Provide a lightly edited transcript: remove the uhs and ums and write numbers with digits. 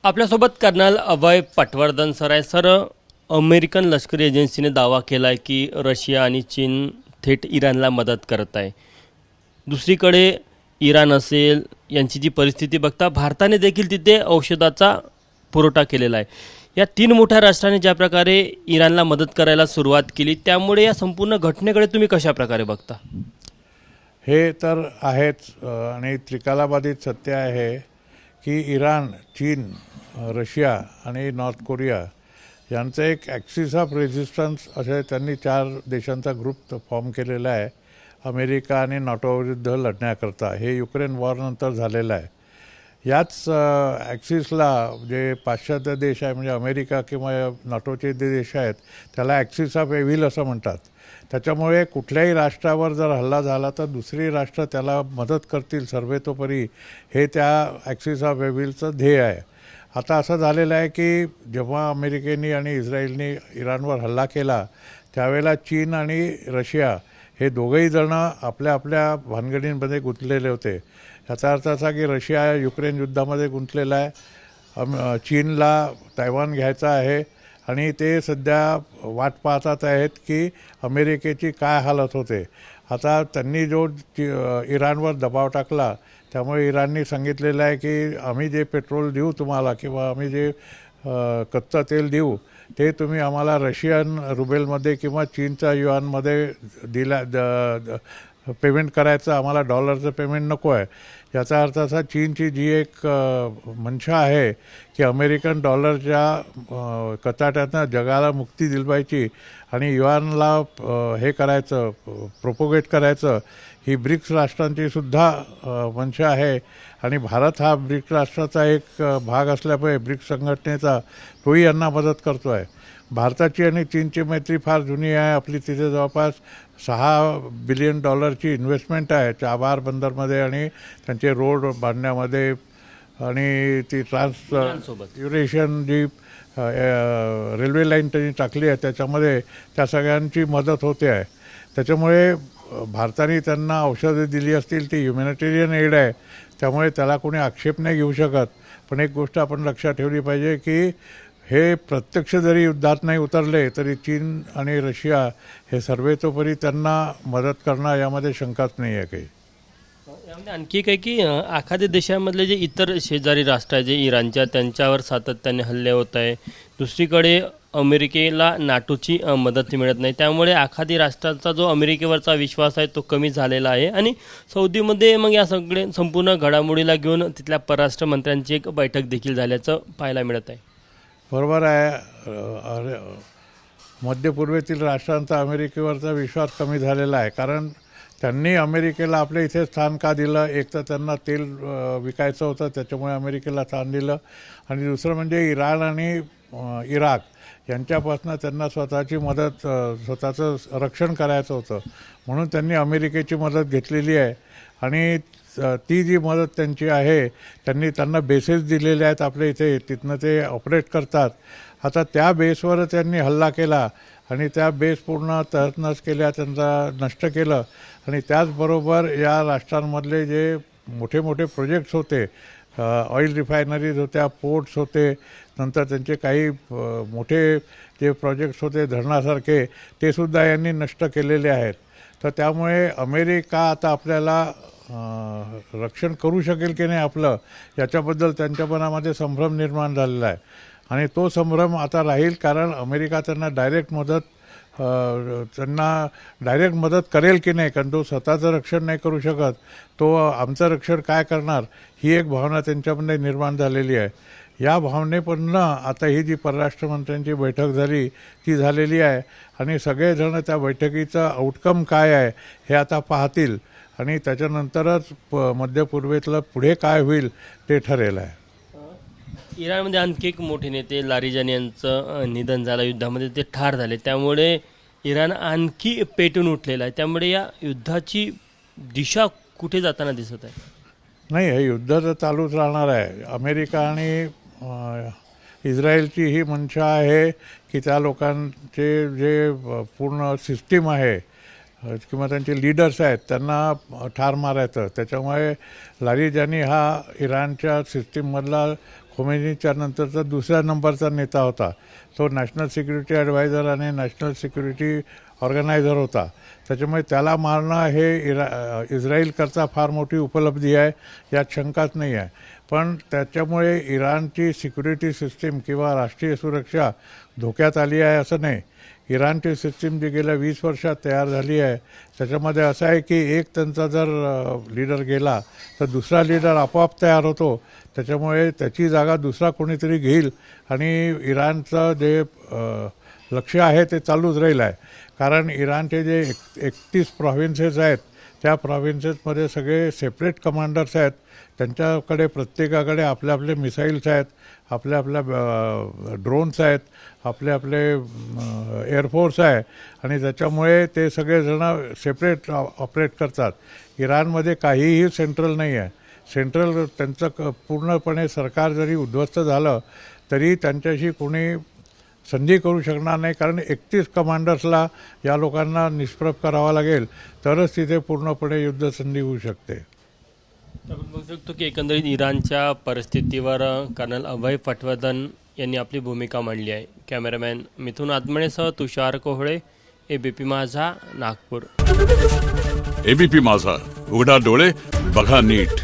आपल्यासोबत कर्नल अभय पटवर्धन सर आहे. Sir, American लष्करी एजन्सीने दावा केला आहे की रशिया आणि चीन थेट इराणला मदत करत आहे. दुसरीकडे इराण असेल यांची जी परिस्थिती बघता भारताने देखील तिथे औषधाचा पुरवठा केलेला आहे. या तीन मोठ्या राष्ट्रांनी ज्या प्रकारे इराणला मदत करायला सुरुवात केली, त्यामुळे या संपूर्ण घटनेकडे तुम्ही कशा प्रकारे बघता? हे तर आहेच आणि त्रिकालाबाधित सत्य आहे की इराण, चीन, रशिया आणि नॉर्थ कोरिया यांचं एक ॲक्सिस ऑफ रेझिस्टन्स असे त्यांनी 4 देशांचा ग्रुप फॉर्म केलेला आहे अमेरिका आणि नाटोविरुद्ध लढण्याकरता. हे युक्रेन वॉरनंतर झालेलं आहे. याच ॲक्सिसला जे पाश्चात्य देश आहे म्हणजे अमेरिका किंवा नाटोचे जे देश आहेत त्याला ॲक्सिस ऑफ एव्हिल असं म्हणतात. त्याच्यामुळे कुठल्याही राष्ट्रावर जर हल्ला झाला तर दुसरी राष्ट्र त्याला मदत करतील सर्वेतोपरी, हे त्या ॲक्सिस ऑफ एव्हिलचं ध्येय आहे. आता असं झालेलं आहे की जेव्हा अमेरिकेने आणि इस्रायलने इराणवर हल्ला केला त्यावेळेला चीन आणि रशिया हे दोघंही जणं आपल्या आपल्या भानगडींमध्ये गुंतलेले होते. याचा अर्थ असा की रशिया युक्रेन युद्धामध्ये गुंतलेला आहे, चीनला तैवान घ्यायचा आहे आणि ते सध्या वाट पाहतात आहेत की अमेरिकेची काय हालत होते. आता त्यांनी जो इराणवर दबाव टाकला त्यामुळे इराणनी सांगितलेलं आहे की आम्ही जे पेट्रोल देऊ तुम्हाला किंवा आम्ही जे कच्चं तेल देऊ ते तुम्ही आम्हाला रशियन रुबेलमध्ये किंवा चीनच्या युआनमध्ये पेमेंट करायचं, आम्हाला डॉलरचं पेमेंट नको आहे. याचा अर्थ असा चीनची जी एक मनशा आहे की अमेरिकन डॉलरच्या कचाट्यातनं जगाला मुक्ती दिलवायची आणि युआनला हे करायचं, प्रोपोगेट करायचं, ही ब्रिक्स राष्ट्रांची सुद्धा मनशा आहे. आणि भारत हा ब्रिक्स राष्ट्राचा एक भाग असल्यामुळे ब्रिक्स संघटनेचा तोही यांना मदत करतो आहे. भारताची आणि चीनची मैत्री फार जुनी आहे. आपली तिथे जवळपास $6 बिलियन इन्व्हेस्टमेंट आहे चाबार बंदरमध्ये आणि त्यांचे रोड बांधण्यामध्ये आणि ती युरेशियन जी रेल्वे लाईन त्यांनी टाकली आहे त्याच्यामध्ये त्या सगळ्यांची मदत होते आहे. त्याच्यामुळे भारताने त्यांना औषधं दिली असतील ती ह्युमॅनिटेरियन एड आहे, त्यामुळे त्याला कोणी आक्षेप नाही घेऊ शकत. पण एक गोष्ट आपण लक्षात ठेवली पाहिजे की हे प्रत्यक्ष जरी युद्धात नाही उतरले तरी चीन आणि रशिया हे सर्वेतोपरी त्यांना मदत करणं यामध्ये शंकाच नाही आहे काही. यामध्ये आणखी एक आहे की एखाद्या देशामधले जे इतर शेजारी राष्ट्र आहे जे इराणच्या, त्यांच्यावर सातत्याने हल्ले होत आहे. दुसरीकडे अमेरिकेला नाटोची मदत मिळत नाही, त्यामुळे एखादी राष्ट्राचा जो अमेरिकेवरचा विश्वास आहे तो कमी झालेला आहे. आणि सौदीमध्ये मग या संपूर्ण घडामोडीला घेऊन तिथल्या परराष्ट्र मंत्र्यांची एक बैठक देखील झाल्याचं पाहायला मिळत आहे. बरोबर आहे. मध्य पूर्वेतील राष्ट्रांचा अमेरिकेवरचा विश्वास कमी झालेला आहे, कारण त्यांनी अमेरिकेला आपल्या इथे स्थान का दिलं? एक तर त्यांना तेल विकायचं होतं त्याच्यामुळे अमेरिकेला स्थान दिलं, आणि दुसरं म्हणजे इराण आणि इराक यांच्यापासून त्यांना स्वतःची मदत, स्वतःचं रक्षण करायचं होतं म्हणून त्यांनी अमेरिकेची मदत घेतलेली आहे. आणि ती जी मदत त्यांची आहे त्यांना बेसेस दिलेले आहेत आपल्या इथे, तिथनं ते ऑपरेट करतात. आता त्या बेसवर त्यांनी हल्ला केला आणि त्या बेस पूर्ण तहस केल्या, त्यांचा नष्ट केलं. आणि त्याचबरोबर या राष्ट्रांमधले जे मोठे मोठे प्रोजेक्ट्स होते, ऑइल रिफायनरीज होत्या, पोर्ट्स होते, नंतर त्यांचे काही मोठे जे प्रोजेक्ट्स होते धरणासारखे, ते सुद्धा यांनी नष्ट केलेले आहेत. तर त्यामुळे अमेरिका आता आपल्याला रक्षण करू शकेल की नाही आपलं, याच्याबद्दल त्यांच्या मनामध्ये संभ्रम निर्माण झालेला आहे. आणि तो संभ्रम आता राहील, कारण अमेरिका त्यांना डायरेक्ट मदत करेल की नाही, कारण तो स्वतःचं रक्षण नाही करू शकत, तो आमचं रक्षण काय करणार, ही एक भावना त्यांच्यामध्ये निर्माण झालेली आहे. या भावनेपणनं आता ही जी परराष्ट्र मंत्र्यांची बैठक झाली ती झालेली आहे आणि सगळेजण त्या बैठकीचं आउटकम काय आहे हे आता पाहतील आणि त्याच्यानंतरच मध्य पूर्वेतलं पुढे काय होईल ते ठरेल आहे. इराणमध्ये आणखी एक मोठे नेते लारिजानी यांचं निधन झालं, युद्धामध्ये ते ठार झाले. त्यामुळे इराण आणखी पेटून उठलेला आहे. त्यामुळे या युद्धाची दिशा कुठे जाताना दिसत आहे? नाही, हे युद्ध तर चालूच राहणार आहे. अमेरिका आणि इस्रायलची ही मनशा आहे की त्या लोकांचे जे पूर्ण सिस्टीम आहे किंवा त्यांचे लीडर्स आहेत त्यांना ठार मारायचं. त्याच्यामुळे लारिजानी हा इराणच्या सिस्टीममधला खोमेनीच्या नंतरचा दुसऱ्या नंबरचा नेता होता. तो नॅशनल सिक्युरिटी ॲडवायझर आणि नॅशनल सिक्युरिटी ऑर्गनायझर होता. त्याच्यामुळे त्याला मारणं हे इस्राईलकरता फार मोठी उपलब्धी आहे, यात शंकाच नाही आहे. पण त्याच्यामुळे इराणची सिक्युरिटी सिस्टीम किंवा राष्ट्रीय सुरक्षा धोक्यात आली आहे असं नाही. इराणची सिस्टीम जी गेल्या 20 वर्षात तयार झाली आहे त्याच्यामध्ये असं आहे की एक त्यांचा जर लीडर गेला तर दुसरा लीडर आपोआप तयार होतो. त्याच्यामुळे त्याची जागा दुसरा कोणीतरी घेईल आणि इराणचं जे लक्ष आहे ते चालूच राहील आहे. कारण इराणचे जे 31 प्रॉव्हिन्सेस आहेत त्या प्रॉव्हिन्सेसमध्ये सगळे सेपरेट कमांडर्स आहेत. त्यांच्याकडे प्रत्येकाकडे आपले आपले मिसाईल्स आहेत, आपल्या आपल्या ड्रोन्स आहेत, आपले आपले एअरफोर्स आहे आणि त्याच्यामुळे ते सगळेजणं सेपरेट ऑपरेट करतात. इराणमध्ये काहीही सेंट्रल नाही आहे. सेंट्रल त्यांचं पूर्णपणे सरकार जरी उद्ध्वस्त झालं तरी त्यांच्याशी कोणी संधी करू शकणार नाही. कारण 31 कमांडर्सला या लोकांना निष्प्रभ करावा लागेल तरच तिथे पूर्णपणे युद्धसंधी होऊ शकते. आपण बघू शकतो की एकंदरीत इराणच्या परिस्थितीवर कर्नल अभय पटवर्धन यांनी आपली भूमिका मांडली आहे. कॅमेरामॅन मिथुन आत्मणेसह तुषार कोहळे, ABP माझा, नागपूर. ABP माझा, उघडा डोळे बघा नीट.